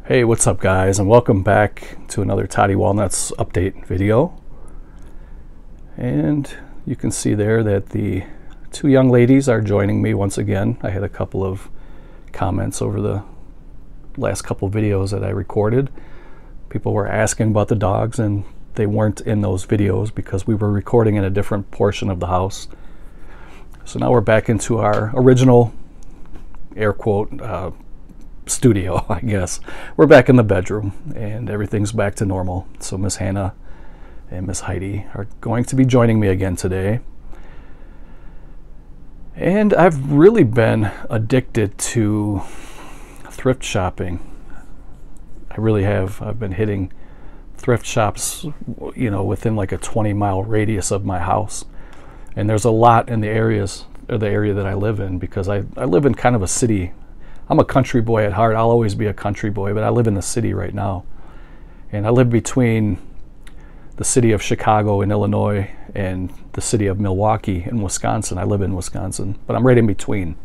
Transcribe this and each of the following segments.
Hey, what's up guys, and welcome back to another Toddy Walnuts update video. And you can see there that the two young ladies are joining me once again. I had a couple of comments over the last couple videos that I recorded. People were asking about the dogs and they weren't in those videos because we were recording in a different portion of the house. So now we're back into our original, air quote, studio, I guess. We're back in the bedroom and everything's back to normal. So Miss Hannah and Miss Heidi are going to be joining me again today. And I've really been addicted to thrift shopping. I really have. I've been hitting thrift shops, you know, within like a 20-mile radius of my house. And there's a lot in the area that I live in, because I live in kind of a city. I'm a country boy at heart. I'll always be a country boy, but I live in the city right now. And I live between the city of Chicago in Illinois and the city of Milwaukee in Wisconsin. I live in Wisconsin, but I'm right in between.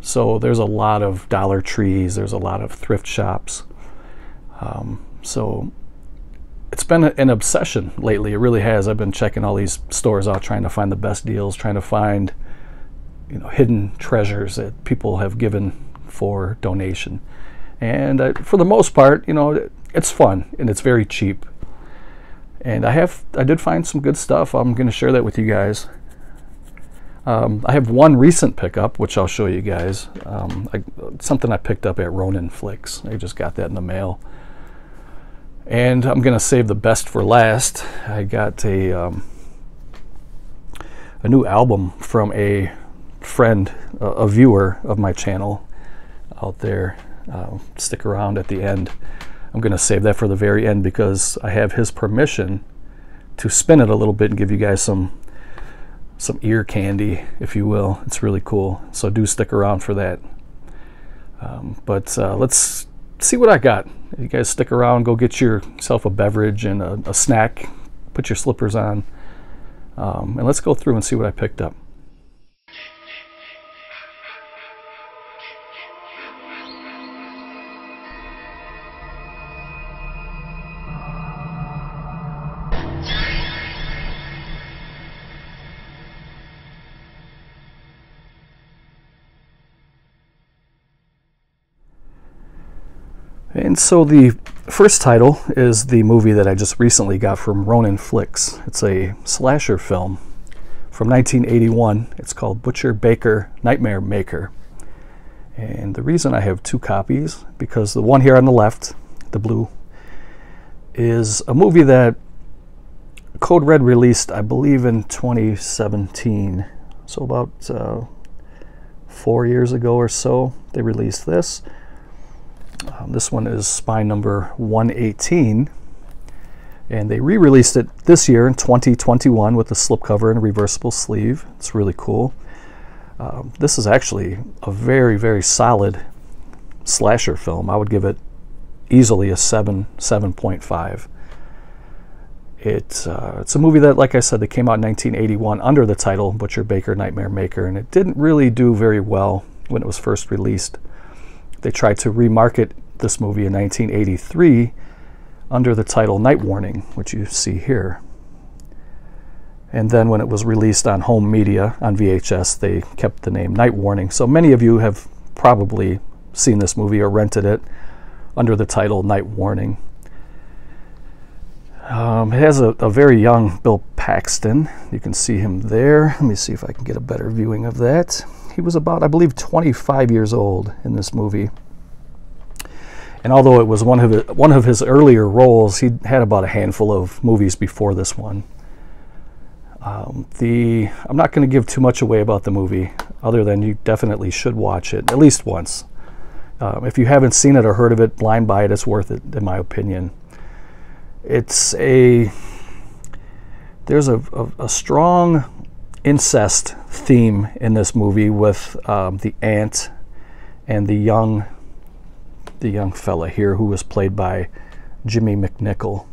So there's a lot of Dollar Trees, there's a lot of thrift shops. So it's been an obsession lately. It really has. I've been checking all these stores out, trying to find the best deals, trying to find, you know, hidden treasures that people have given for donation. And for the most part, you know, it's fun and it's very cheap. And I did find some good stuff. I'm going to share that with you guys. I have one recent pickup, which I'll show you guys. Something I picked up at Ronin Flicks. I just got that in the mail. And I'm going to save the best for last. I got a new album from a friend, a viewer of my channel out there. Stick around at the end. I'm going to save that for the very end because I have his permission to spin it a little bit and give you guys some ear candy, if you will. It's really cool, so do stick around for that. But let's see what I got. You guys stick around, go get yourself a beverage and a snack, put your slippers on, and let's go through and see what I picked up. And so the first title is the movie that I just recently got from Ronin Flicks. It's a slasher film from 1981. It's called Butcher, Baker, Nightmare Maker. And the reason I have two copies, because the one here on the left, the blue, is a movie that Code Red released, I believe, in 2017. So about 4 years ago or so, they released this. This one is spine number 118, and they re-released it this year in 2021 with a slipcover and a reversible sleeve. It's really cool. This is actually a very, very solid slasher film. I would give it easily a 7.5. It's a movie that, like I said, that came out in 1981 under the title Butcher, Baker, Nightmare Maker, and it didn't really do very well when it was first released. They tried to remarket this movie in 1983 under the title Night Warning, which you see here. And then when it was released on home media, on VHS, they kept the name Night Warning. So many of you have probably seen this movie or rented it under the title Night Warning. It has a very young Bill Paxton. You can see him there. Let me see if I can get a better viewing of that. He was about, I believe, 25 years old in this movie. And although it was one of his earlier roles, he had about a handful of movies before this one. I'm not going to give too much away about the movie, other than you definitely should watch it at least once. If you haven't seen it or heard of it, blind buy it. It's worth it, in my opinion. There's a strong incest theme in this movie with the aunt and the young fella here, who was played by Jimmy McNichol.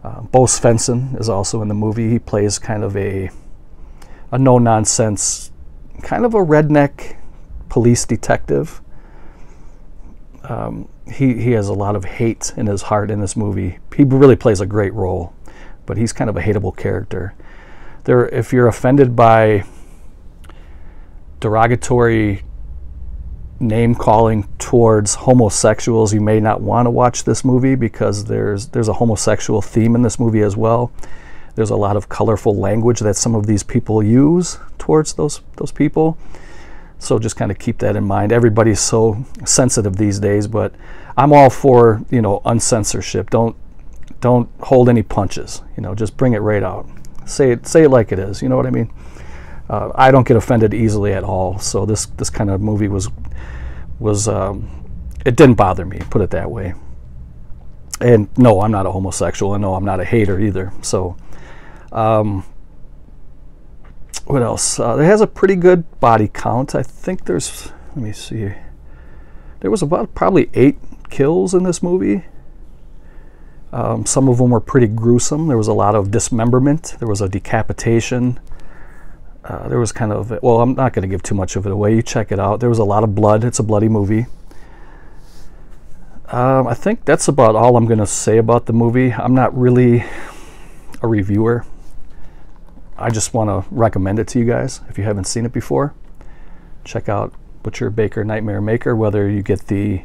Bo Svensson is also in the movie. He plays kind of a no-nonsense, kind of a redneck police detective. He has a lot of hate in his heart in this movie. He really plays a great role, but he's kind of a hateable character. If you're offended by derogatory name calling towards homosexuals, you may not want to watch this movie, because there's a homosexual theme in this movie as well. There's a lot of colorful language that some of these people use towards those people. So just kind of keep that in mind. Everybody's so sensitive these days, but I'm all for, uncensorship. Don't hold any punches. Just bring it right out. Say it like it is. You know what I mean? I don't get offended easily at all. So this kind of movie was it didn't bother me, put it that way. And no, I'm not a homosexual, and no, I'm not a hater either. So what else? It has a pretty good body count. I think let me see. There was about probably 8 kills in this movie. Some of them were pretty gruesome. There was a lot of dismemberment. There was a decapitation. There was kind of, well, I'm not going to give too much of it away. You check it out. There was a lot of blood. It's a bloody movie. I think that's about all I'm going to say about the movie. I'm not really a reviewer. I just want to recommend it to you guys. If you haven't seen it before, check out Butcher, Baker, Nightmare Maker, whether you get the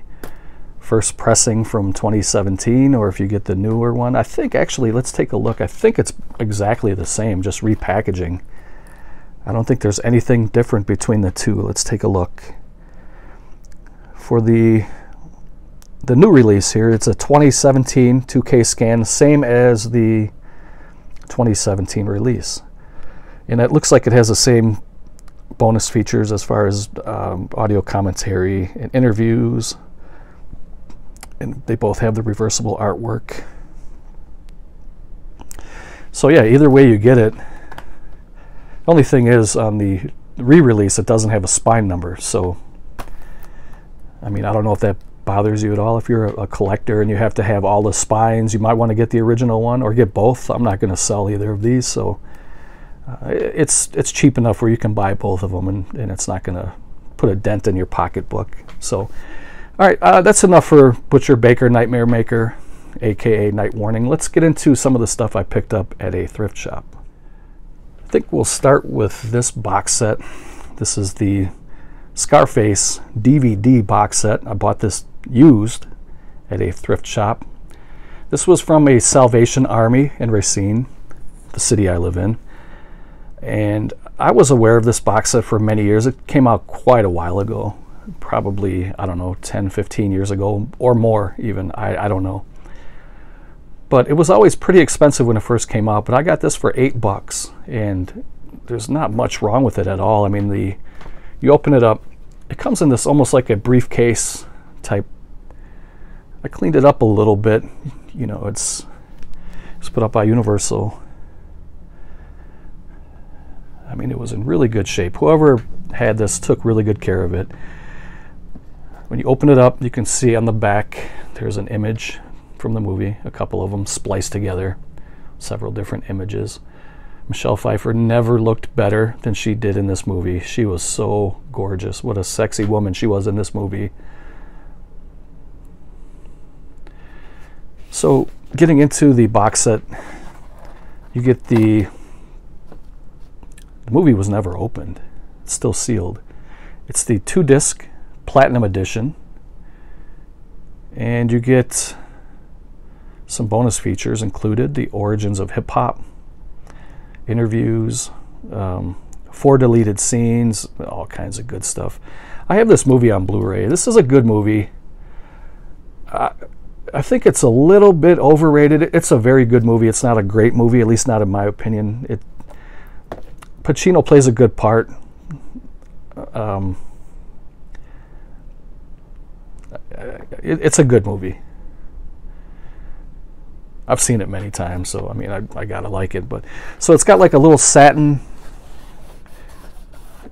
first pressing from 2017 or if you get the newer one. I think, actually, let's take a look. I think it's exactly the same, just repackaging. I don't think there's anything different between the two. Let's take a look. For the new release here, it's a 2017 2K scan, same as the 2017 release. And it looks like it has the same bonus features as far as audio commentary and interviews. And they both have the reversible artwork. So yeah, either way you get it. The only thing is, on the re-release, it doesn't have a spine number. So, I mean, I don't know if that bothers you at all. If you're a collector and you have to have all the spines, you might want to get the original one or get both. I'm not going to sell either of these, so it's cheap enough where you can buy both of them, and it's not going to put a dent in your pocketbook. So, all right, that's enough for Butcher, Baker, Nightmare Maker, aka Night Warning. Let's get into some of the stuff I picked up at a thrift shop. I think we'll start with this box set. This is the Scarface DVD box set. I bought this used at a thrift shop. This was from a Salvation Army in Racine, the city I live in. And I was aware of this box set for many years. It came out quite a while ago, probably, I don't know, 10, 15 years ago or more even. I don't know. But it was always pretty expensive when it first came out. But I got this for $8, and there's not much wrong with it at all. I mean, you open it up, it comes in this almost like a briefcase type. I cleaned it up a little bit. It's put up by Universal. I mean, it was in really good shape. Whoever had this took really good care of it. When you open it up, you can see on the back there's an image from the movie, a couple of them spliced together, several different images. Michelle Pfeiffer never looked better than she did in this movie. She was so gorgeous. What a sexy woman she was in this movie. So, getting into the box set, you get the movie was never opened. It's still sealed. It's the 2-disc Platinum Edition, and you get some bonus features included: the origins of hip-hop, interviews, 4 deleted scenes, all kinds of good stuff. I have this movie on Blu-ray. This is a good movie. I think it's a little bit overrated. It's a very good movie. It's not a great movie, at least not in my opinion. Pacino plays a good part. It's a good movie. I've seen it many times, so I mean, I gotta like it. But so it's got like a little satin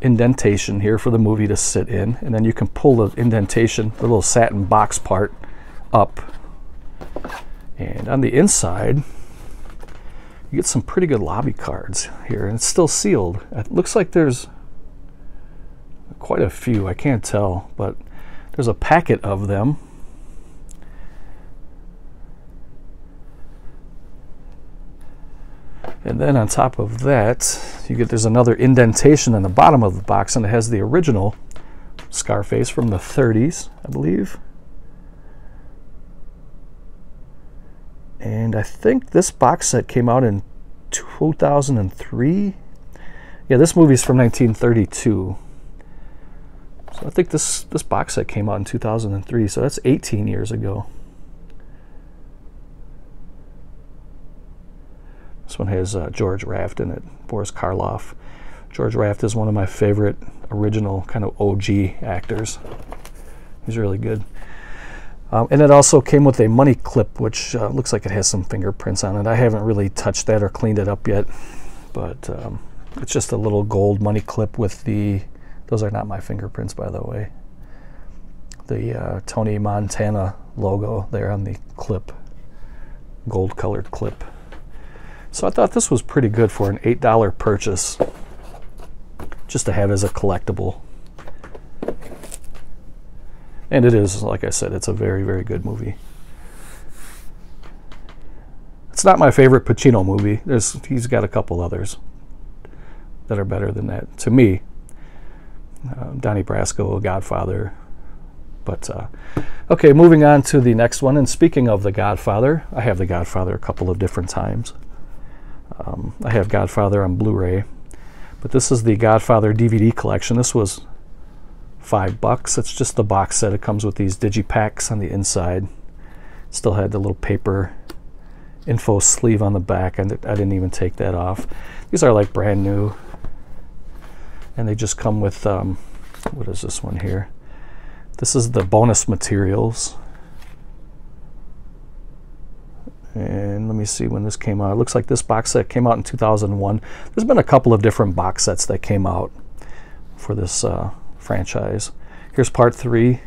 indentation here for the movie to sit in, and then you can pull the indentation, the little satin box part, up. And on the inside, you get some pretty good lobby cards here, and it's still sealed. It looks like there's quite a few. I can't tell, but there's a packet of them. And then on top of that, there's another indentation in the bottom of the box, and it has the original Scarface from the 30s, I believe. And I think this box set came out in 2003. Yeah, this movie's from 1932. So I think this box set came out in 2003, so that's 18 years ago. This one has George Raft in it, Boris Karloff. George Raft is one of my favorite original kind of OG actors. He's really good. And it also came with a money clip, which looks like it has some fingerprints on it. I haven't really touched that or cleaned it up yet, but it's just a little gold money clip with those are not my fingerprints, by the way, the Tony Montana logo there on the clip, gold colored clip. So I thought this was pretty good for an $8 purchase, just to have as a collectible. And it is, like I said, it's a very, very good movie. It's not my favorite Pacino movie. He's got a couple others that are better than that, to me. Donnie Brasco, Godfather. But, okay, moving on to the next one. And speaking of The Godfather, I have The Godfather a couple of different times. I have Godfather on Blu-ray. But this is the Godfather DVD collection. This was $5. It's just the box set. It comes with these digipacks on the inside. Still had the little paper info sleeve on the back, and I didn't even take that off. These are like brand new. And they just come with, what is this one here? This is the bonus materials. And let me see when this came out. It looks like this box set came out in 2001. There's been a couple of different box sets that came out for this franchise. Here's part 3.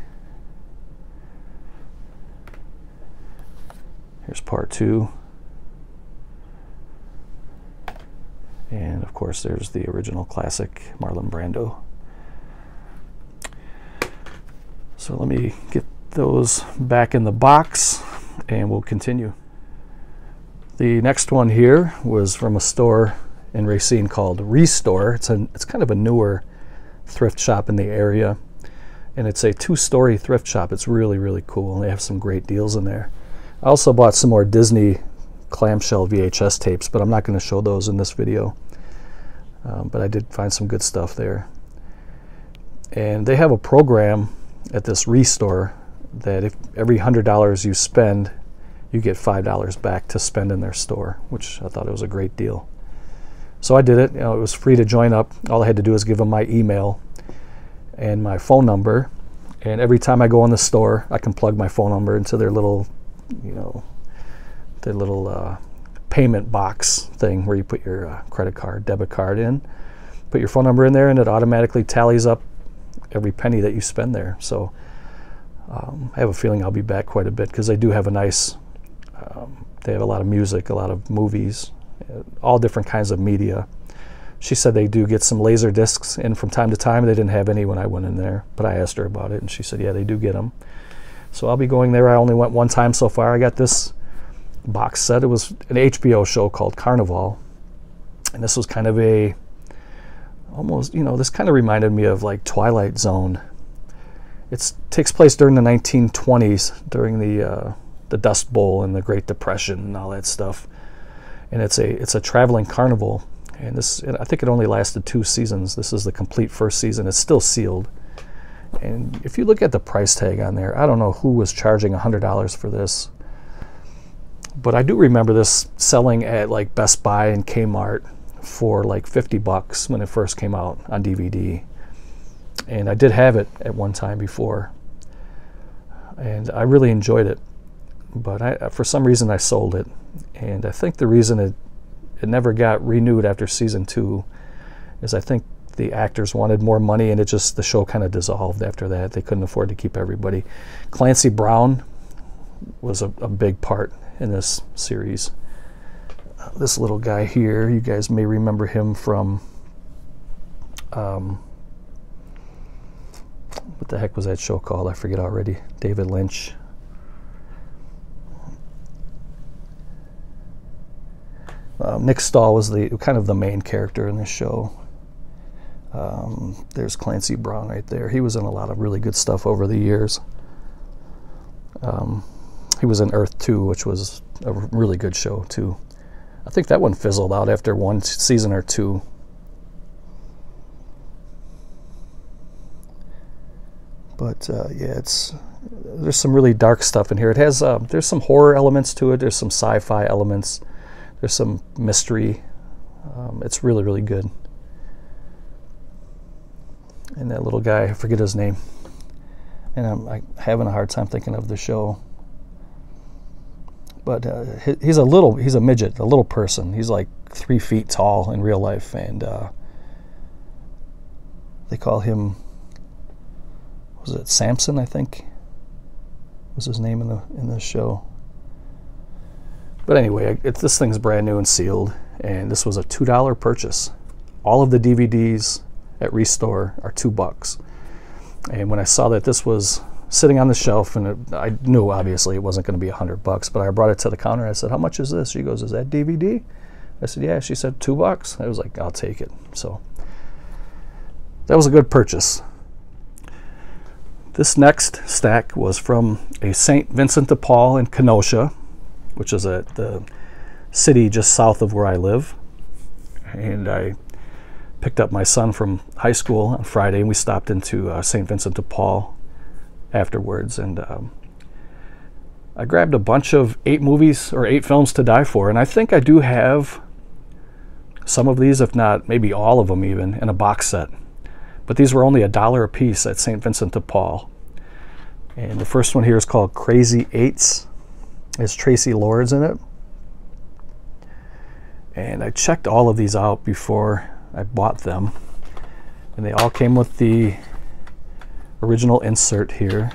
Here's part 2. And of course there's the original classic Marlon Brando. So let me get those back in the box and we'll continue. The next one here was from a store in Racine called Restore. It's kind of a newer thrift shop in the area, and it's a 2-story thrift shop. It's really, really cool, and they have some great deals in there. I also bought some more Disney clamshell VHS tapes, but I'm not going to show those in this video. But I did find some good stuff there. And they have a program at this Restore that if every $100 you spend, you get $5 back to spend in their store, which I thought it was a great deal. So I did it. You know, it was free to join up. All I had to do was give them my email and my phone number, and every time I go in the store, I can plug my phone number into their little, you know, their little payment box thing where you put your credit card, debit card in, put your phone number in there, and it automatically tallies up every penny that you spend there. So I have a feeling I'll be back quite a bit because they do have a nice, they have a lot of music, a lot of movies, all different kinds of media. She said they do get some laser discs in from time to time. They didn't have any when I went in there, but I asked her about it, and she said, yeah, they do get them. So I'll be going there. I only went one time so far. I got this box set. It was an HBO show called Carnival, and this was kind of a, almost, you know, this kind of reminded me of like Twilight Zone. It takes place during the 1920s, during the Dust Bowl and the Great Depression and all that stuff. And it's a traveling carnival, and I think it only lasted 2 seasons. This is the complete first season. It's still sealed, and if you look at the price tag on there, I don't know who was charging $100 for this, but I do remember this selling at like Best Buy and Kmart for like $50 when it first came out on DVD, and I did have it at one time before, and I really enjoyed it. But for some reason I sold it, and I think the reason it never got renewed after season 2 is I think the actors wanted more money, and the show kind of dissolved after that. They couldn't afford to keep everybody. Clancy Brown was a big part in this series. This little guy here, you guys may remember him from what the heck was that show called? I forget already. David Lynch. Nick Stahl was the kind of the main character in this show. There's Clancy Brown right there. He was in a lot of really good stuff over the years. He was in Earth 2, which was a really good show too. I think that one fizzled out after one season or two. But yeah, there's some really dark stuff in here. It has there's some horror elements to it. There's some sci-fi elements. There's some mystery. It's really, really good. And that little guy, I forget his name. And I'm having a hard time thinking of the show. But he's a midget, a little person. He's like 3 feet tall in real life, and they call him, was it Samson, I think was his name in the show. But anyway, this thing's brand new and sealed, and this was a $2 purchase. All of the DVDs at Restore are $2. And when I saw that this was sitting on the shelf, and I knew obviously it wasn't going to be $100, but I brought it to the counter. I said, "How much is this?" She goes, "Is that DVD?" I said, "Yeah." She said, $2. I was like, "I'll take it." So that was a good purchase. This next stack was from a St. Vincent de Paul in Kenosha, which is the city just south of where I live. And I picked up my son from high school on Friday, and we stopped into St. Vincent de Paul afterwards. And I grabbed a bunch of 8 movies or 8 films to die for, and I think I do have some of these, if not maybe all of them even, in a box set. But these were only $1 a piece at St. Vincent de Paul. And the first one here is called Crazy Eights. It's Tracy Lords in it. And I checked all of these out before I bought them. And they all came with the original insert here.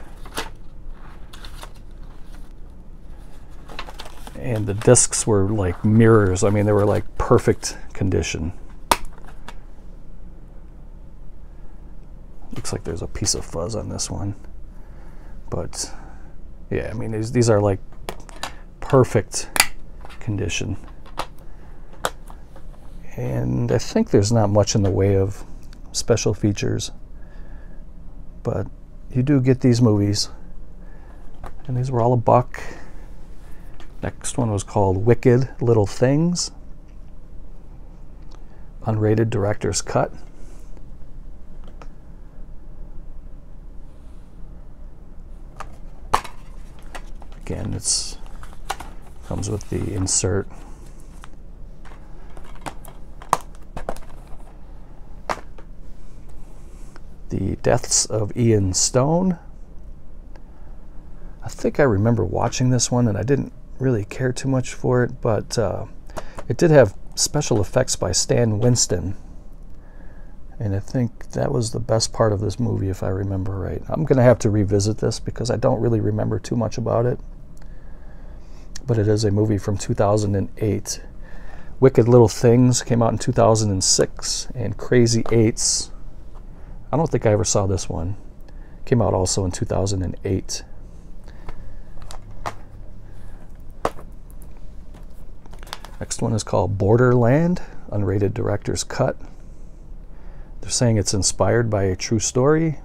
And the discs were like mirrors. I mean, they were like perfect condition. Looks like there's a piece of fuzz on this one. But yeah, I mean, these are like perfect condition. And I think there's not much in the way of special features, but you do get these movies. And these were all $1. Next one was called Wicked Little Things, unrated director's cut. Again, comes with the insert. The Deaths of Ian Stone. I think I remember watching this one, and I didn't really care too much for it, but it did have special effects by Stan Winston, and I think that was the best part of this movie, if I remember right. I'm going to have to revisit this because I don't really remember too much about it, but it is a movie from 2008. Wicked Little Things came out in 2006, and Crazy Eights, I don't think I ever saw this one, came out also in 2008. Next one is called Borderland, unrated director's cut. They're saying it's inspired by a true story.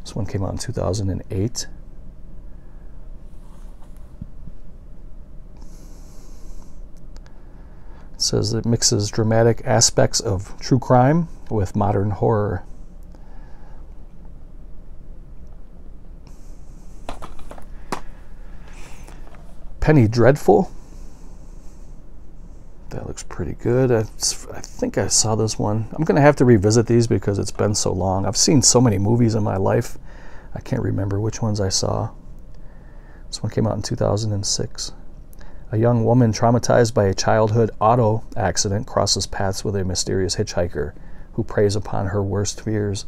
This one came out in 2008. It says it mixes dramatic aspects of true crime with modern horror. Penny Dreadful. That looks pretty good. I think I saw this one. I'm going to have to revisit these because it's been so long. I've seen so many movies in my life, I can't remember which ones I saw. This one came out in 2006. A young woman traumatized by a childhood auto accident crosses paths with a mysterious hitchhiker who preys upon her worst fears.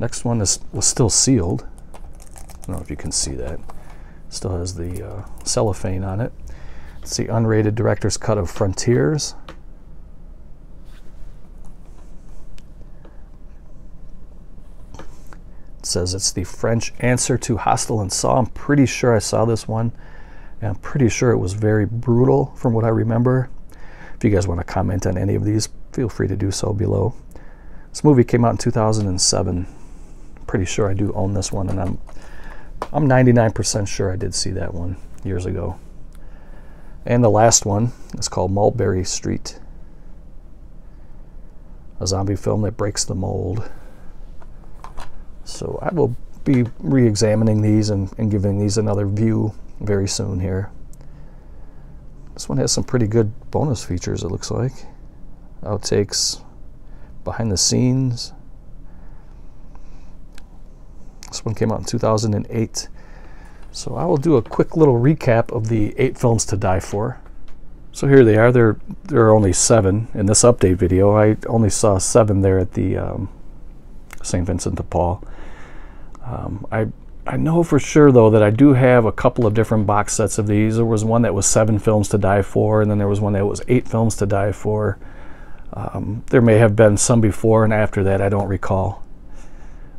Next one was still sealed. I don't know if you can see that. Still has the cellophane on it. It's the unrated director's cut of Frontiers. says it's the French answer to Hostel and Saw. I'm pretty sure I saw this one, and I'm pretty sure it was very brutal from what I remember. If you guys want to comment on any of these, feel free to do so below. This movie came out in 2007. I'm pretty sure I do own this one, and I'm 99% sure I did see that one years ago. And the last one is called Mulberry Street, a zombie film that breaks the mold. So I will be re-examining these and giving these another view very soon here. This one has some pretty good bonus features, it looks like. Outtakes, behind the scenes. This one came out in 2008. So I will do a quick little recap of the 8 films to die for. So here they are. There are only 7 in this update video. I only saw 7 there at the St. Vincent de Paul. I know for sure though that I do have a couple of different box sets of these. There was one that was 7 films to die for, and then there was one that was 8 films to die for. There may have been some before and after that, I don't recall.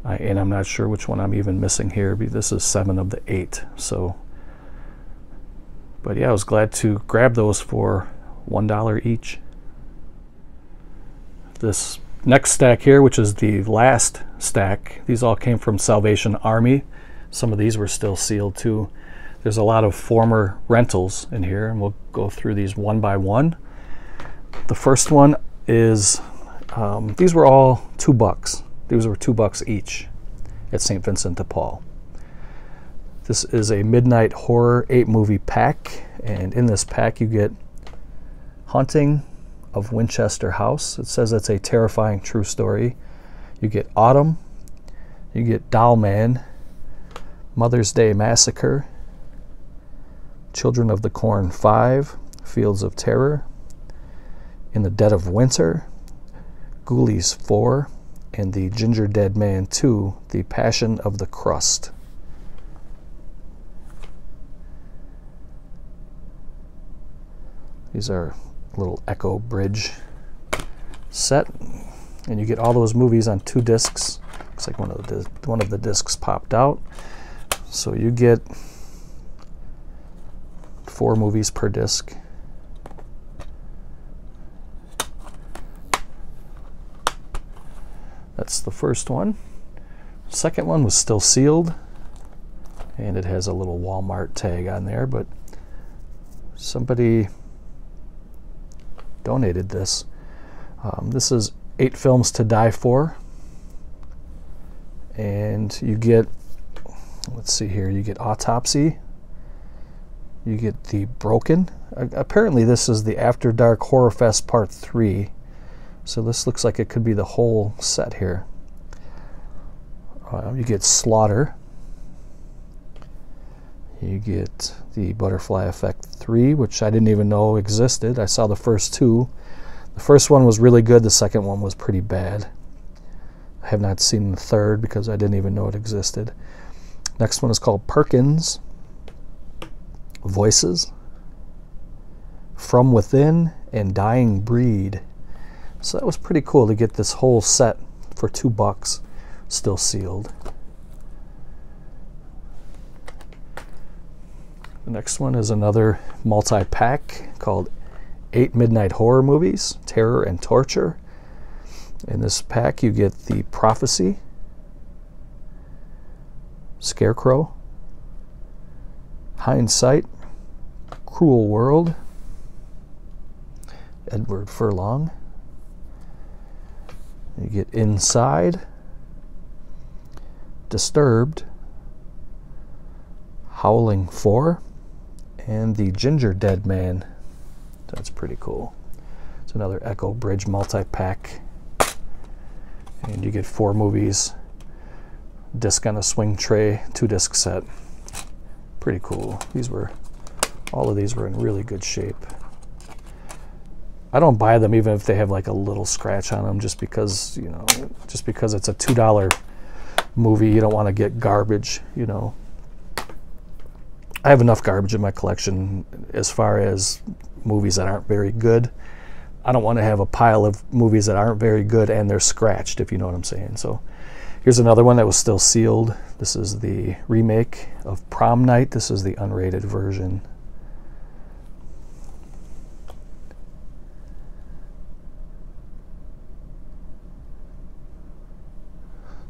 And I'm not sure which one I'm even missing here. This is 7 of the 8. So, but yeah, I was glad to grab those for $1 each. This next stack here, which is the last stack, these all came from Salvation Army. Some of these were still sealed too. There's a lot of former rentals in here, and we'll go through these one by one. The first one is, these were all $2. These were $2 each at St. Vincent de Paul. This is a Midnight Horror 8-movie pack, and in this pack you get Haunting of Winchester House. It says it's a terrifying true story. You get Autumn, you get Doll Man, Mother's Day Massacre, Children of the Corn 5, Fields of Terror, In the Dead of Winter, Ghoulies 4, and the Ginger Dead Man 2, The Passion of the Crust. These are a little Echo Bridge set, and you get all those movies on 2 discs. Looks like one of the discs popped out, so you get 4 movies per disc. That's the first one. Second one was still sealed, and it has a little Walmart tag on there, but somebody donated this. This is 8 films to die for, and you get, let's see here, you get Autopsy, you get The Broken. Apparently this is the After Dark Horror Fest Part 3. So this looks like it could be the whole set here. You get Slaughter. You get The Butterfly Effect 3, which I didn't even know existed. I saw the first 2. The first one was really good. The second one was pretty bad. I have not seen the third because I didn't even know it existed. Next one is called Perkins. Voices, From Within, and Dying Breed. So that was pretty cool to get this whole set for $2, still sealed. The next one is another multi-pack called 8 Midnight Horror Movies, Terror and Torture. In this pack you get The Prophecy, Scarecrow, Hindsight, Cruel World, Edward Furlong. You get Inside, Disturbed, Howling 4, and The Ginger Dead Man. That's pretty cool. It's another Echo Bridge multi-pack. And you get 4 movies, disc on a swing tray, 2-disc set. Pretty cool. All of these were in really good shape. I don't buy them even if they have like a little scratch on them, just because, you know, just because it's a $2 movie, you don't want to get garbage, you know. I have enough garbage in my collection as far as movies that aren't very good. I don't want to have a pile of movies that aren't very good and they're scratched, if you know what I'm saying. So Here's another one that was still sealed. This is the remake of Prom Night. This is the unrated version.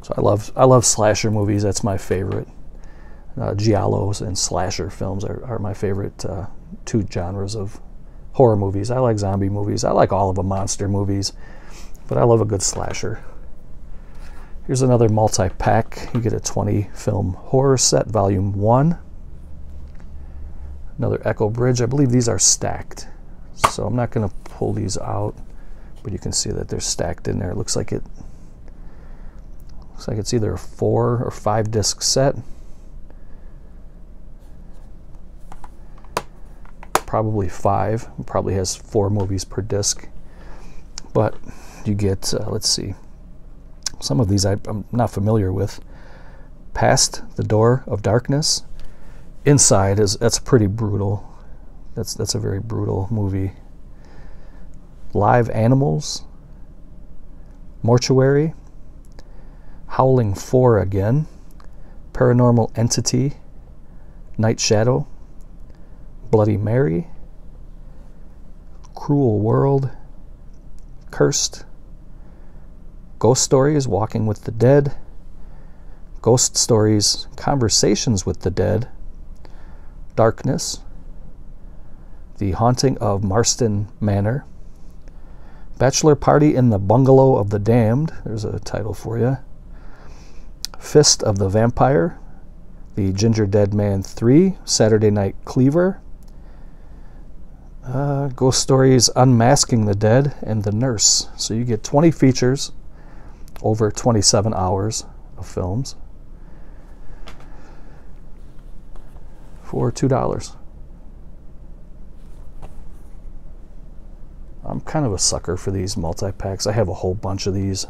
So I love slasher movies. That's my favorite. Giallos and slasher films are my favorite two genres of horror movies. I like zombie movies. I like all of the monster movies, but I love a good slasher. Here's another multi-pack. You get a 20 film horror set, volume 1. Another Echo Bridge. I believe these are stacked, so I'm not going to pull these out, but you can see that they're stacked in there. It looks like it's either a 4 or 5 disc set. Probably 5. It probably has 4 movies per disc. But you get, let's see, some of these I'm not familiar with. Past the Door of Darkness. Inside that's pretty brutal. That's a very brutal movie. Live Animals. Mortuary. Howling 4 again. Paranormal Entity. Night Shadow. Bloody Mary. Cruel World. Cursed. Ghost Stories, Walking with the Dead. Ghost Stories, Conversations with the Dead. Darkness. The Haunting of Marston Manor. Bachelor Party in the Bungalow of the Damned. There's a title for you. Fist of the Vampire. The Ginger Dead Man 3. Saturday Night Cleaver. Ghost Stories, Unmasking the Dead, and The Nurse. So you get 20 features over 27 hours of films for $2. I'm kind of a sucker for these multi-packs. I have a whole bunch of these,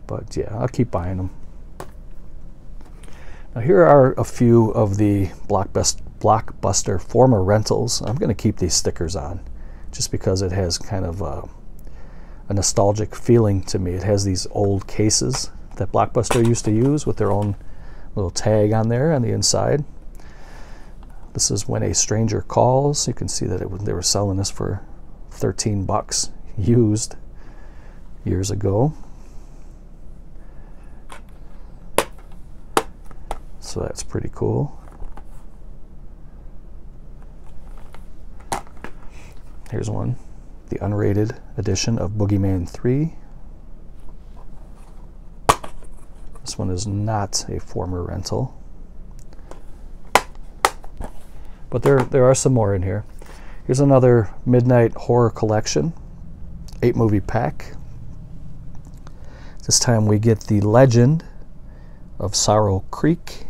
but yeah, I'll keep buying them. Now here are a few of the Blockbuster former rentals. I'm going to keep these stickers on just because it has kind of a nostalgic feeling to me. It has these old cases that Blockbuster used to use with their own little tag on there on the inside. This is When a Stranger Calls. You can see that they were selling this for 13 bucks used years ago. So that's pretty cool. Here's one, the unrated edition of Boogeyman 3. This one is not a former rental, but there are some more in here. Here's another Midnight Horror Collection, 8-movie pack. This time we get The Legend of Sorrow Creek,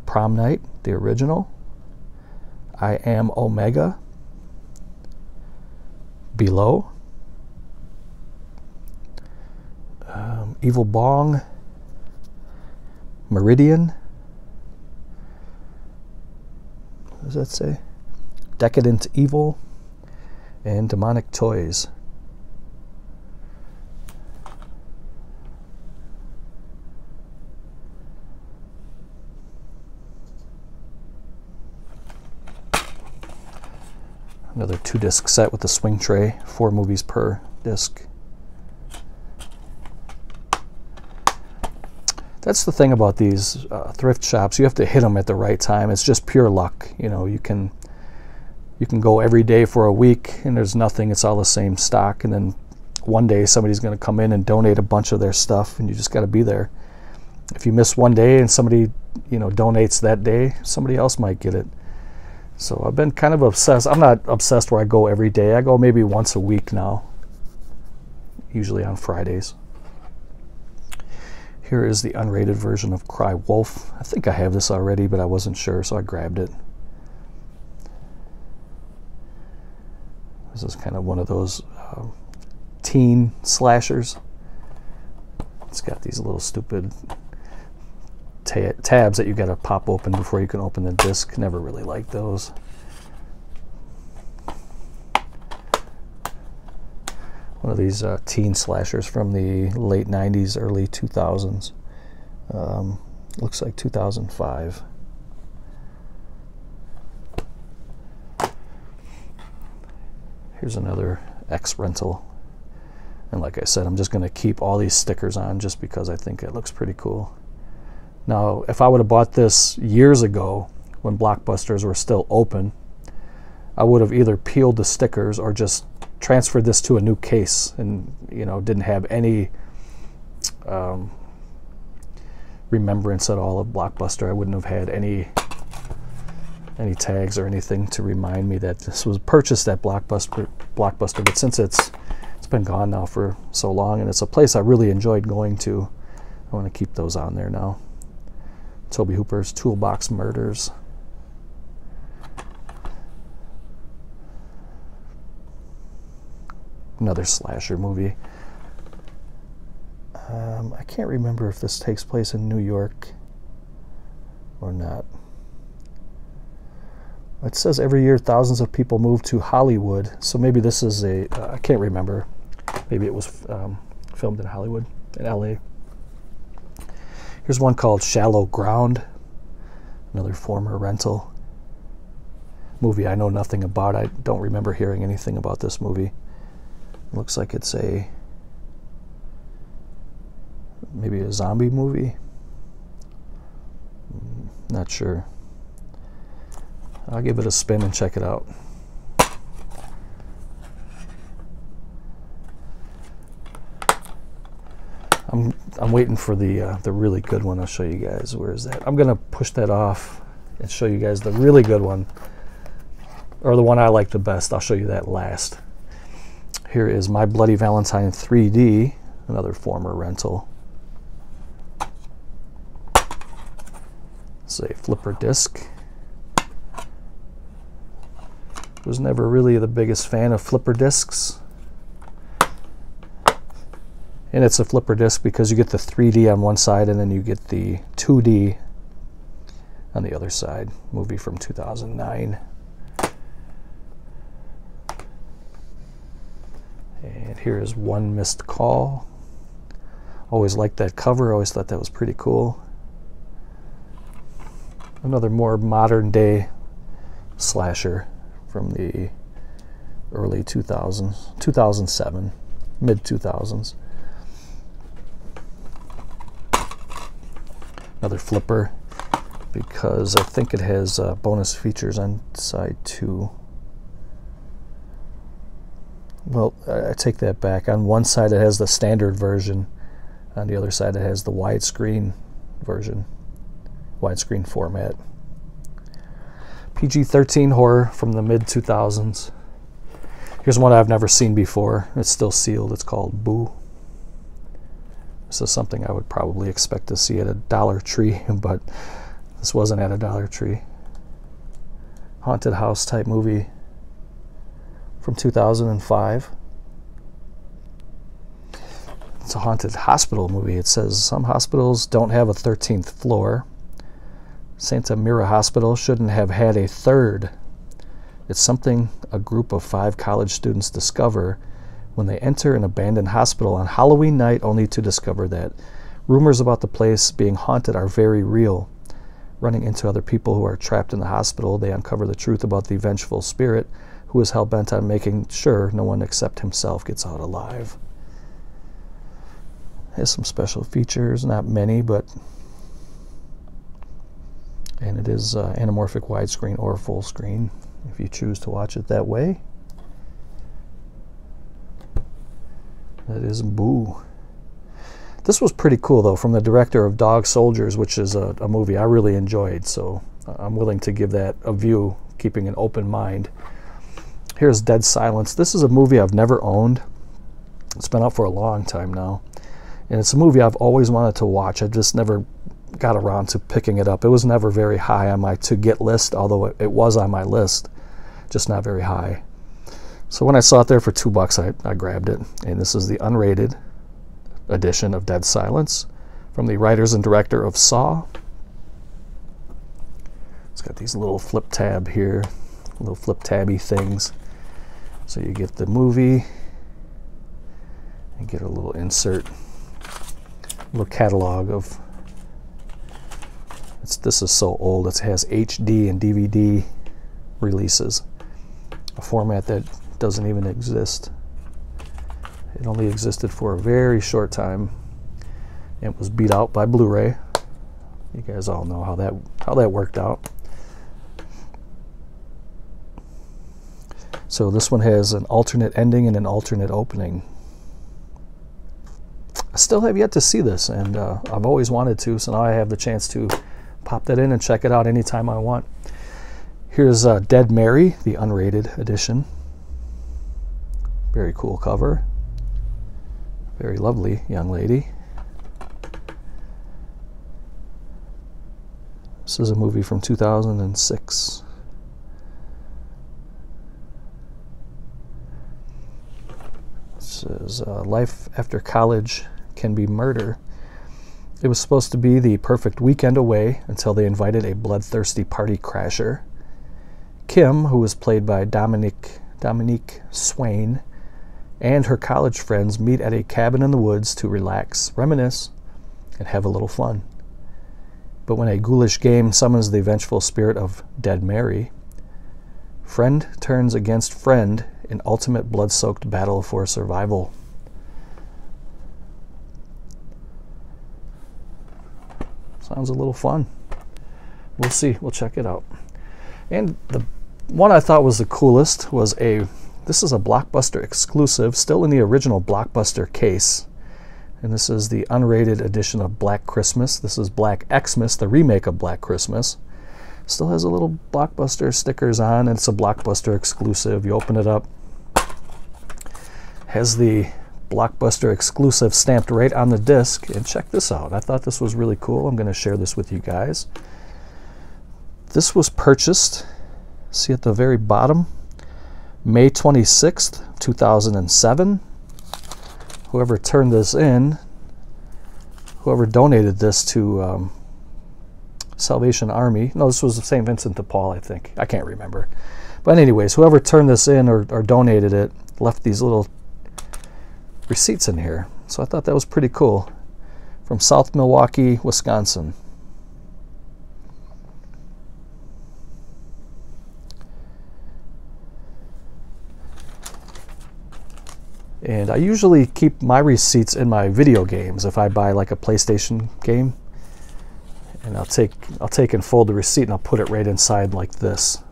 Prom Night, the original, I Am Omega, Below, Evil Bong, Meridian, what does that say? Decadent Evil, and Demonic Toys. Another 2-disc set with the swing tray, 4 movies per disc. That's the thing about these thrift shops. You have to hit them at the right time. It's just pure luck. You know, you can go every day for a week and there's nothing. It's all the same stock. And then one day somebody's going to come in and donate a bunch of their stuff, and you just got to be there. If you miss one day and somebody, you know, donates that day, somebody else might get it. So I've been kind of obsessed. I'm not obsessed where I go every day. I go maybe once a week now, usually on Fridays. Here is the unrated version of Cry Wolf. I think I have this already, but I wasn't sure, so I grabbed it. This is kind of one of those teen slashers. It's got these little stupid tabs that you got to pop open before you can open the disc. Never really liked those. One One of these teen slashers from the late 90s, early 2000s. Looks like 2005. Here's another X rental. And like I said, I'm just going to keep all these stickers on just because I think it looks pretty cool. Now, if I would have bought this years ago when Blockbusters were still open, I would have either peeled the stickers or just transferred this to a new case and, you know, didn't have any remembrance at all of Blockbuster. I wouldn't have had any tags or anything to remind me that this was purchased at Blockbuster. But since it's been gone now for so long, and it's a place I really enjoyed going to, I want to keep those on there now. Tobe Hooper's Toolbox Murders. Another slasher movie. I can't remember if this takes place in New York or not. It says every year thousands of people move to Hollywood, so maybe this is a, I can't remember. Maybe it was filmed in Hollywood, in LA. Here's one called Shallow Ground, another former rental. Movie I know nothing about. I don't remember hearing anything about this movie. It looks like it's maybe a zombie movie. Not sure. I'll give it a spin and check it out. I'm waiting for the really good one. I'll show you guys. Where is that? I'm gonna push that off and show you guys the really good one, or the one I like the best. I'll show you that last. Here is My Bloody Valentine 3D, another former rental. It's a flipper disc. Was never really the biggest fan of flipper discs. And it's a flipper disc because you get the 3D on one side and then you get the 2D on the other side. Movie from 2009. And here is One Missed Call. Always liked that cover. Always thought that was pretty cool. Another more modern day slasher from the early 2000s, 2007, mid 2000s. Another flipper, because I think it has bonus features on side 2. Well, I take that back. On one side it has the standard version. On the other side it has the widescreen version, widescreen format. PG-13 horror from the mid 2000s. Here's one I've never seen before. It's still sealed. It's called Boo. This is something I would probably expect to see at a Dollar Tree, but this wasn't at a Dollar Tree. Haunted house type movie from 2005. It's a haunted hospital movie. It says some hospitals don't have a 13th floor. Santa Mira Hospital shouldn't have had a third. It's something a group of 5 college students discover when they enter an abandoned hospital on Halloween night, only to discover that rumors about the place being haunted are very real. Running into other people who are trapped in the hospital, they uncover the truth about the vengeful spirit who is hell-bent on making sure no one except himself gets out alive. Has some special features, not many, but... And it is anamorphic widescreen or full screen, if you choose to watch it that way. That is Boo. This was pretty cool, though, from the director of Dog Soldiers, which is a movie I really enjoyed, so I'm willing to give that a view, keeping an open mind. Here's Dead Silence. This is a movie I've never owned. It's been out for a long time now, and it's a movie I've always wanted to watch. I just never got around to picking it up. It was never very high on my to-get list, although it was on my list, just not very high. So when I saw it there for $2, I grabbed it. And this is the unrated edition of Dead Silence from the writers and director of Saw. It's got these little flip tab here, little flip tabby things. So you get the movie, And get a little insert, little catalog of. This is so old. It has HD and DVD releases, a format that doesn't even exist. It only existed for a very short time. It was beat out by Blu-ray. You guys all know how that worked out. So this one has an alternate ending and an alternate opening. I still have yet to see this, and I've always wanted to, so now I have the chance to pop that in and check it out anytime I want. Here's Dead Mary, the unrated edition. Very cool cover. Very lovely young lady. This is a movie from 2006. It says, life after college can be murder. It was supposed to be the perfect weekend away until they invited a bloodthirsty party crasher. Kim, who was played by Dominique Swain, and her college friends meet at a cabin in the woods to relax, reminisce, and have a little fun. But when a ghoulish game summons the vengeful spirit of Dead Mary, friend turns against friend in ultimate blood-soaked battle for survival. Sounds a little fun. We'll see. We'll check it out. And the one I thought was the coolest was this is a Blockbuster exclusive, still in the original Blockbuster case. And this is the unrated edition of Black Christmas. This is Black Xmas, the remake of Black Christmas. Still has a little Blockbuster stickers on, and it's a Blockbuster exclusive. You open it up, has the Blockbuster exclusive stamped right on the disc. And check this out. I thought this was really cool. I'm going to share this with you guys. This was purchased, see at the very bottom, May 26th, 2007. Whoever turned this in, whoever donated this to Salvation Army. No, this was St. Vincent de Paul, I think. I can't remember. But anyways, whoever turned this in or donated it left these little receipts in here. So I thought that was pretty cool. From South Milwaukee, Wisconsin. And I usually keep my receipts in my video games if I buy like a PlayStation game. And I'll take and fold the receipt and I'll put it right inside like this.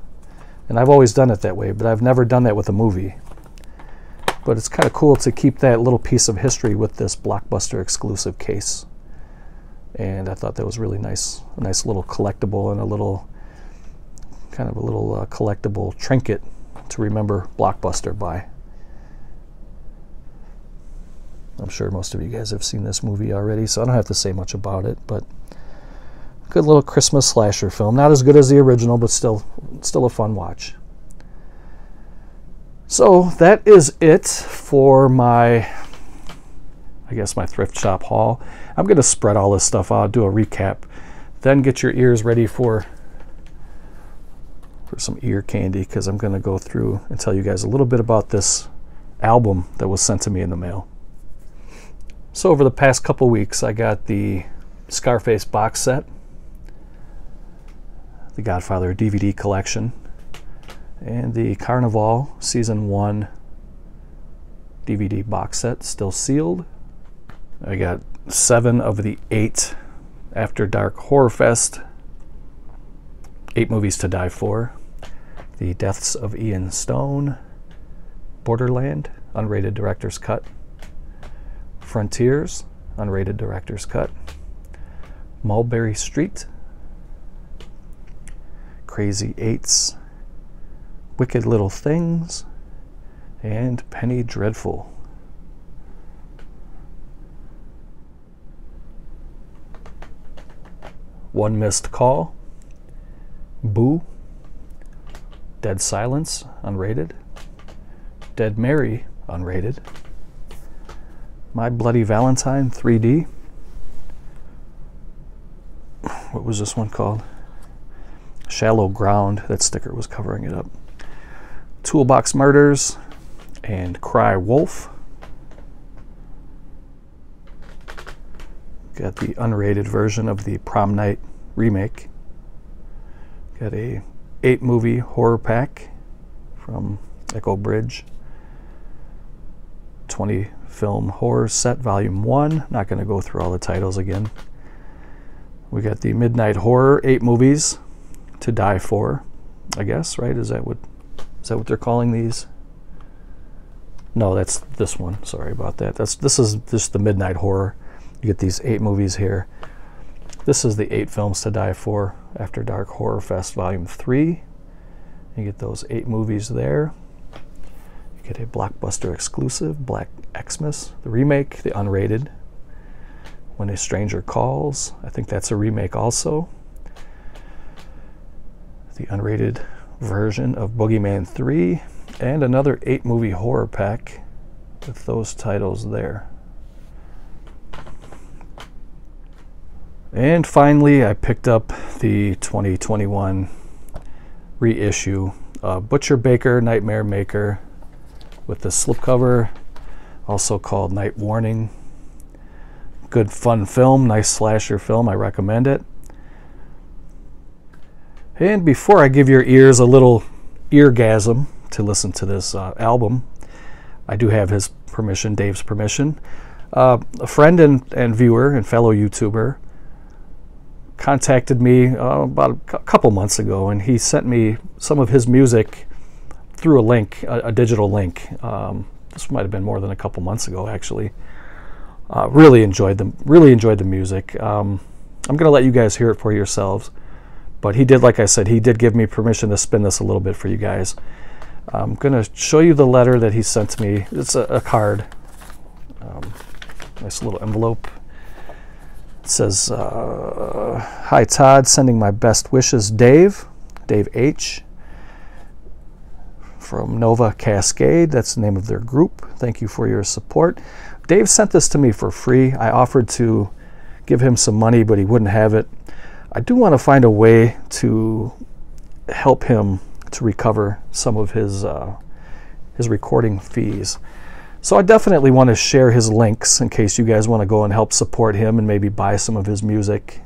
And I've always done it that way, but I've never done that with a movie. But it's kind of cool to keep that little piece of history with this Blockbuster exclusive case. And I thought that was really nice. A nice little collectible and a little kind of a little collectible trinket to remember Blockbuster by. I'm sure most of you guys have seen this movie already, so I don't have to say much about it, but good little Christmas slasher film. Not as good as the original, but still a fun watch. So that is it for my, I guess, my thrift shop haul. I'm going to spread all this stuff out, do a recap, then get your ears ready for some ear candy, because I'm going to go through and tell you guys a little bit about this album that was sent to me in the mail. So over the past couple weeks, I got the Scarface box set, the Godfather DVD collection, and the Carnival Season 1 DVD box set, still sealed. I got 7 of the 8 After Dark Horror Fest, 8 Movies to Die For, The Deaths of Ian Stone, Borderland, unrated director's cut, Frontiers, unrated director's cut, Mulberry Street, Crazy Eights, Wicked Little Things, and Penny Dreadful. One Missed Call, Boo, Dead Silence, unrated, Dead Mary, unrated, My Bloody Valentine 3D. What was this one called? Shallow Ground. That sticker was covering it up. Toolbox Murders and Cry Wolf. Got the unrated version of the Prom Night remake. Got a 8-movie horror pack from Echo Bridge. 20 film horror set, volume 1. Not going to go through all the titles again. We got the Midnight Horror 8 movies to die for, I guess, right? Is that what they're calling these? No, that's this one. Sorry about that. This is just the Midnight Horror. You get these 8 movies here. This is the 8 films to die for After Dark Horror Fest Volume 3. You get those 8 movies there. You get a Blockbuster exclusive, Black Xmas, the remake, the unrated, When a Stranger Calls. I think that's a remake also. The unrated version of Boogeyman 3, and another 8-movie horror pack with those titles there. And finally, I picked up the 2021 reissue Butcher Baker Nightmare Maker with the slipcover, also called Night Warning. Good fun film, nice slasher film, I recommend it. And before I give your ears a little eargasm to listen to this album, I do have his permission, Dave's permission. A friend and viewer and fellow YouTuber contacted me about a couple months ago, and he sent me some of his music through a link, a digital link. This might have been more than a couple months ago, actually. Really enjoyed the music. I'm going to let you guys hear it for yourselves. But he did, like I said, he did give me permission to spin this a little bit for you guys. I'm going to show you the letter that he sent me. It's a card. Nice little envelope. It says, "Hi Todd, sending my best wishes, Dave H. from Nova Cascade." That's the name of their group. Thank you for your support. Dave sent this to me for free. I offered to give him some money, but he wouldn't have it. I do want to find a way to help him to recover some of his recording fees. So I definitely want to share his links in case you guys want to go and help support him and maybe buy some of his music.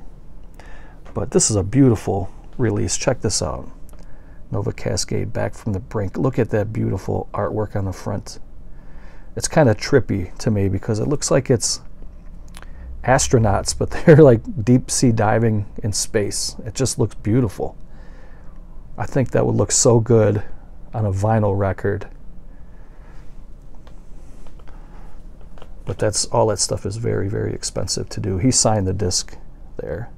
But this is a beautiful release. Check this out. Nova Cascade, Back from the Brink. Look at that beautiful artwork on the front. It's kind of trippy to me because it looks like it's astronauts, but they're like deep sea diving in space. It just looks beautiful. I think that would look so good on a vinyl record. But that's all, that stuff is very, very expensive to do. He signed the disc there.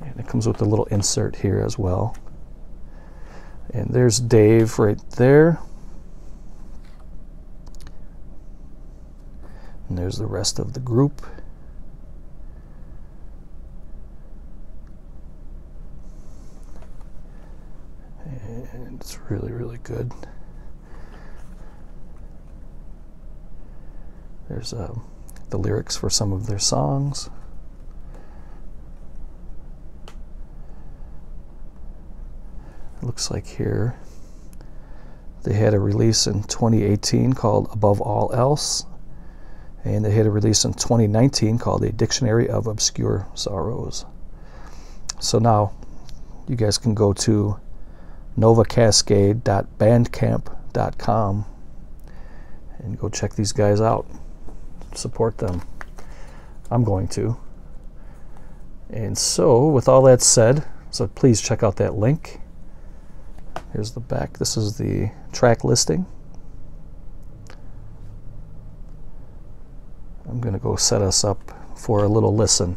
And it comes with a little insert here as well. And there's Dave right there. And there's the rest of the group. And it's really, really good. There's the lyrics for some of their songs. It looks like here they had a release in 2018 called Above All Else. And they had a release in 2019 called A Dictionary of Obscure Sorrows. So now you guys can go to novacascade.bandcamp.com and go check these guys out. Support them. I'm going to. And so with all that said, so please check out that link. Here's the back. This is the track listing. I'm going to go set us up for a little listen.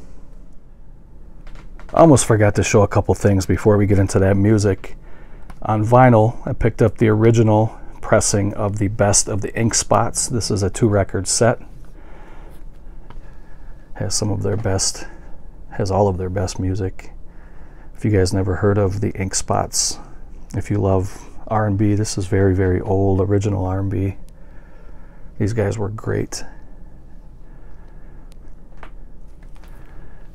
I almost forgot to show a couple things before we get into that music. On vinyl, I picked up the original pressing of the Best of the Ink Spots. This is a 2-record set. Has some of their best, has all of their best music. If you guys never heard of the Ink Spots, if you love R&B, this is very, very old, original R&B. These guys were great.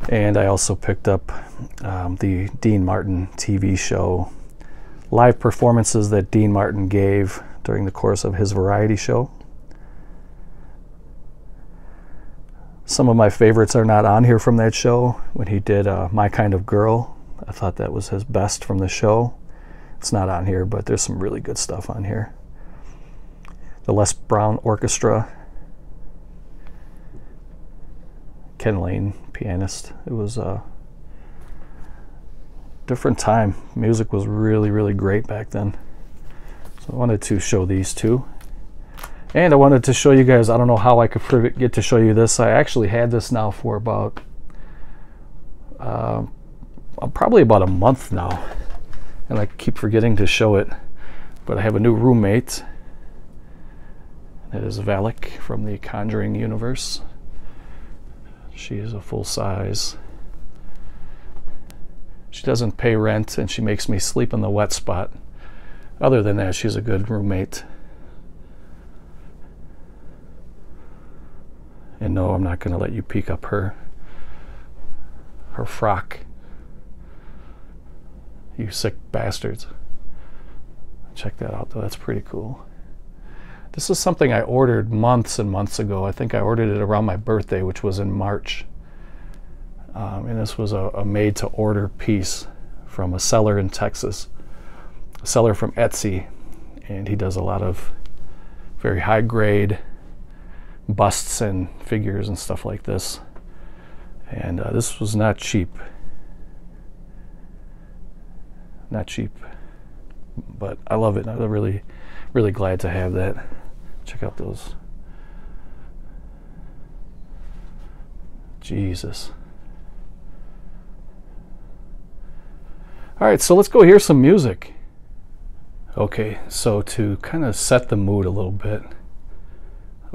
And I also picked up the Dean Martin TV show, live performances that Dean Martin gave during the course of his variety show. Some of my favorites are not on here from that show. When he did My Kind of Girl, I thought that was his best from the show. It's not on here, but there's some really good stuff on here. The Les Brown Orchestra. Ken Lane, pianist. It was a different time. Music was really, really great back then. So I wanted to show these two. And I wanted to show you guys, I don't know how I could forget to show you this. I actually had this now for about, probably about a month now. And I keep forgetting to show it. But I have a new roommate. That is Valak from the Conjuring universe. She is a full size. She doesn't pay rent and she makes me sleep in the wet spot. Other than that, she's a good roommate. And no, I'm not going to let you peek up her frock. You sick bastards. Check that out though, that's pretty cool. This is something I ordered months and months ago. I think I ordered it around my birthday, which was in March. And this was a made-to-order piece from a seller in Texas. A seller from Etsy. And he does a lot of very high-grade busts and figures and stuff like this. And this was not cheap. Not cheap. But I love it. I'm really, really glad to have that. Check out those. Jesus. All right, so let's go hear some music. Okay, so to kind of set the mood a little bit,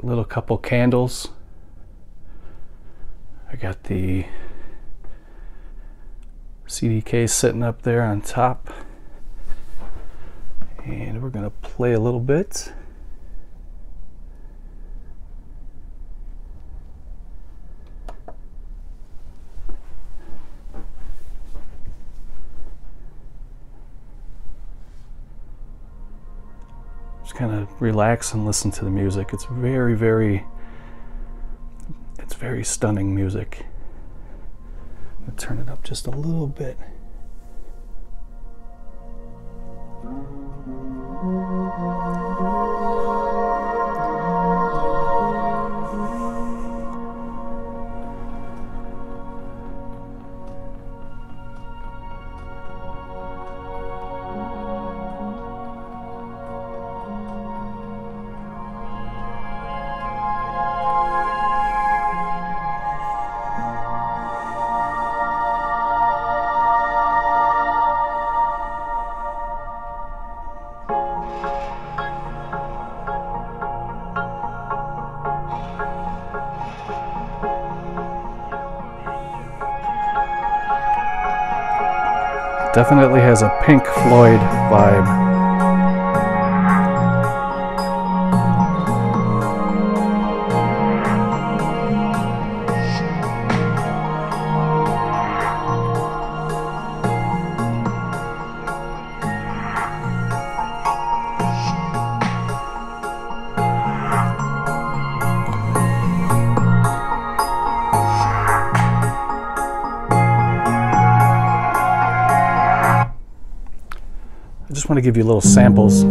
a little couple candles. I got the CD case sitting up there on top. And we're going to play a little bit. Just kind of relax and listen to the music. It's very, very stunning music. I'm going to turn it up just a little bit. Definitely has a Pink Floyd vibe. I just want to give you little samples.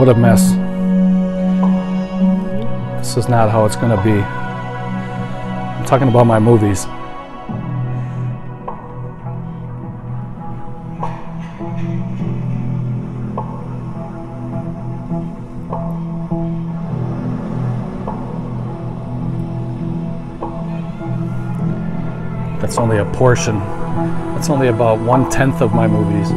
What a mess. This is not how it's going to be. I'm talking about my movies. That's only a portion. That's only about 1/10 of my movies.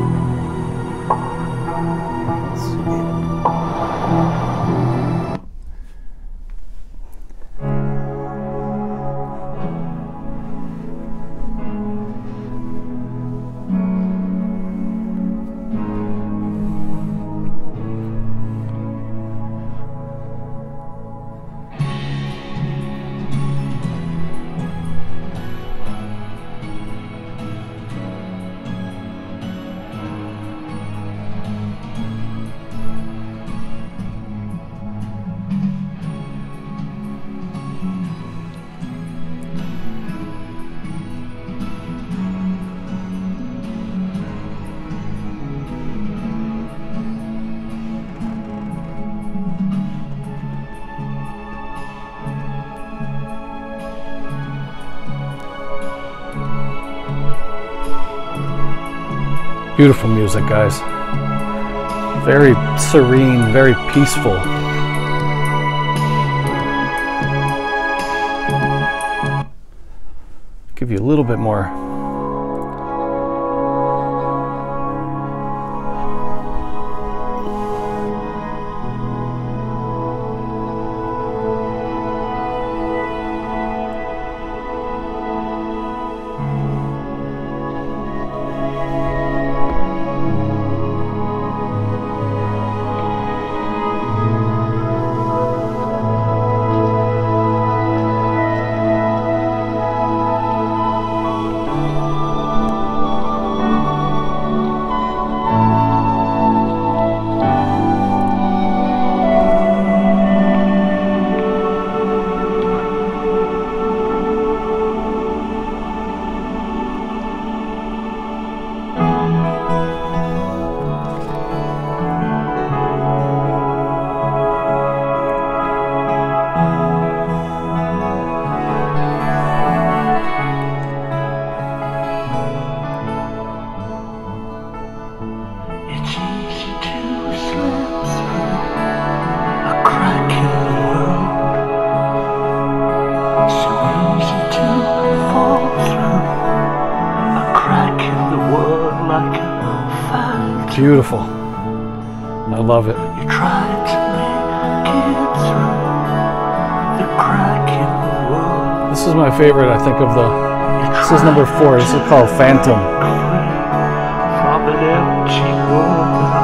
Beautiful music, guys. Very serene, very peaceful. Give you a little bit more. Beautiful. I love it. You tried to make it through the crack in the wall. This is my favorite, I think, of the... This is number 4. This is called Phantom. From an empty world, nothing.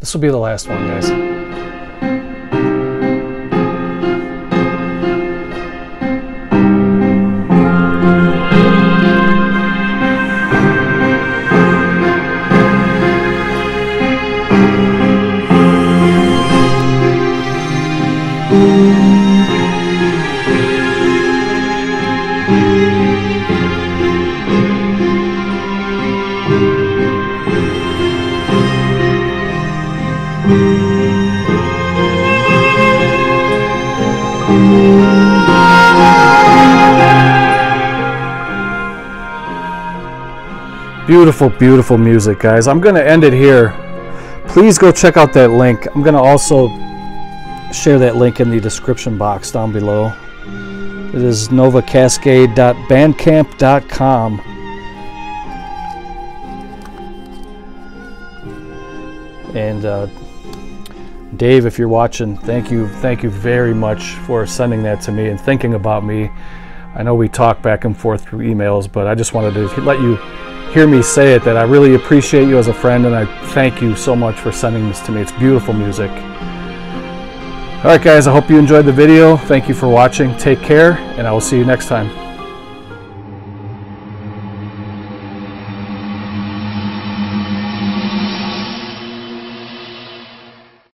This will be the last one, guys. Beautiful, beautiful music, guys. I'm going to end it here. Please go check out that link. I'm going to also share that link in the description box down below. It is novacascade.bandcamp.com. And Dave, if you're watching, thank you very much for sending that to me and thinking about me. I know we talk back and forth through emails, but I just wanted to let you hear me say it, that I really appreciate you as a friend, and I thank you so much for sending this to me. It's beautiful music. All right, guys, I hope you enjoyed the video. Thank you for watching. Take care, and I will see you next time.